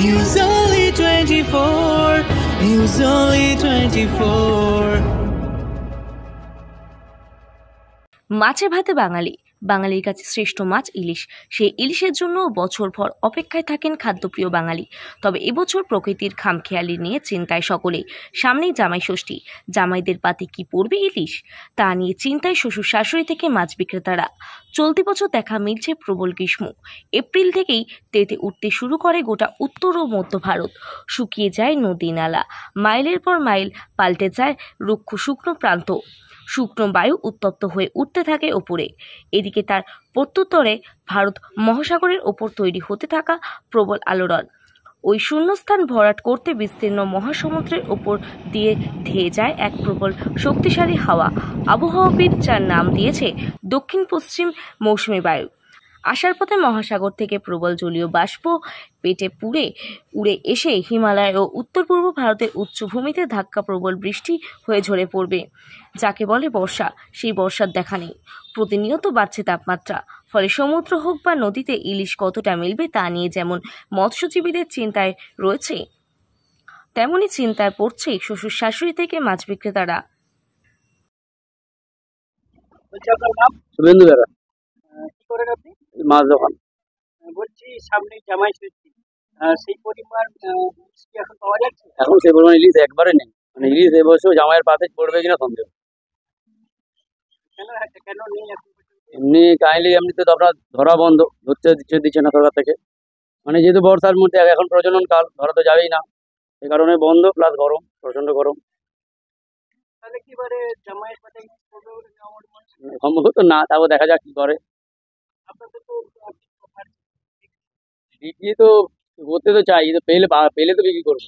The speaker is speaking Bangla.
News Only 24. News Only 24. মাছে ভাতে বাঙালি, বাঙালির কাছে শ্রেষ্ঠ মাছ ইলিশ। সেই ইলিশের জন্য বছরভর অপেক্ষায় থাকেন খাদ্যপ্রিয় বাঙালি। তবে এবছর প্রকৃতির খামখেয়ালি নিয়ে চিন্তায় সকলেই। সামনেই জামাই ষষ্ঠী, জামাইদের পাতে কি পড়বে ইলিশ, তা নিয়ে চিন্তায় শ্বশুর শাশুড়ি থেকে মাছ বিক্রেতারা। চলতি বছর দেখা মিলছে প্রবল গ্রীষ্ম। এপ্রিল থেকেই তেতে উঠতে শুরু করে গোটা উত্তর ও মধ্য ভারত। শুকিয়ে যায় নদী নালা, মাইলের পর মাইল পাল্টে যায় রুক্ষ শুকনো প্রান্ত। শুকনো বায়ু উত্তপ্ত হয়ে উঠতে থাকে ওপরে। এদিকে তার প্রত্যুত্তরে ভারত মহাসাগরের ওপর তৈরি হতে থাকা প্রবল আলোড়ন। ওই শূন্যস্থান ভরাট করতে বিস্তীর্ণ মহাসমুদ্রের ওপর দিয়ে ধেয়ে যায় এক প্রবল শক্তিশালী হাওয়া। আবহাওয়াবিদ যার নাম দিয়েছে দক্ষিণ পশ্চিম মৌসুমী বায়ু। আসার পথে মহাসাগর থেকে প্রবল জলীয় বাষ্প পেটে পুড়ে উড়ে এসে হিমালয় ও উত্তর পূর্ব ভারতের উচ্চভূমিতে ধাক্কা প্রবল বৃষ্টি হয়ে ঝরে পড়বে, যাকে বলে বর্ষা। সেই বর্ষার দেখা নেই। প্রতিনিয়ত বাড়ছে তাপমাত্রা, ফলে সমুদ্র হোক বা নদীতে ইলিশ কতটা মিলবে তা নিয়ে যেমন মৎস্যজীবীদের চিন্তায় রয়েছে, তেমনি চিন্তায় পড়ছে শ্বশুর শাশুড়ি থেকে মাছ বিক্রেতারা। শুভেন্দু দাদা, কি করেন আপনি? মাছ দোকান। বলছি সামনে জামাই ষষ্ঠী, সেই পরিমাণ ইলিশ কি এখন পাওয়া যাচ্ছে? এখন সেই পরিমাণ ইলিশ একবারে নেই। মানে ইলিশ এবছর জামাইয়ের পাতে পড়বে কিনা সন্দেহ। কেন নেই এখন পর্যন্ত? এমনি কাইন্ডলি এমনি তো আপনার ধরা বন্ধ, দিচ্ছে না সরকার থেকে। মানে যেহেতু বর্ষার মধ্যে এখন প্রজনন কাল, ধরা তো যাবেই না, এই কারণে বন্ধ, প্লাস গরম, প্রচন্ড গরম। তাহলে কি এবারে জামাইয়ের পাতে ইলিশ পড়বে বলে আমার মনে হয়। সম্ভবত না, তারপর দেখা যাক কি করে। আপনাদের তো বিক্রি তো করতে তো চাই, তো পেলে তো বিক্রি করবো।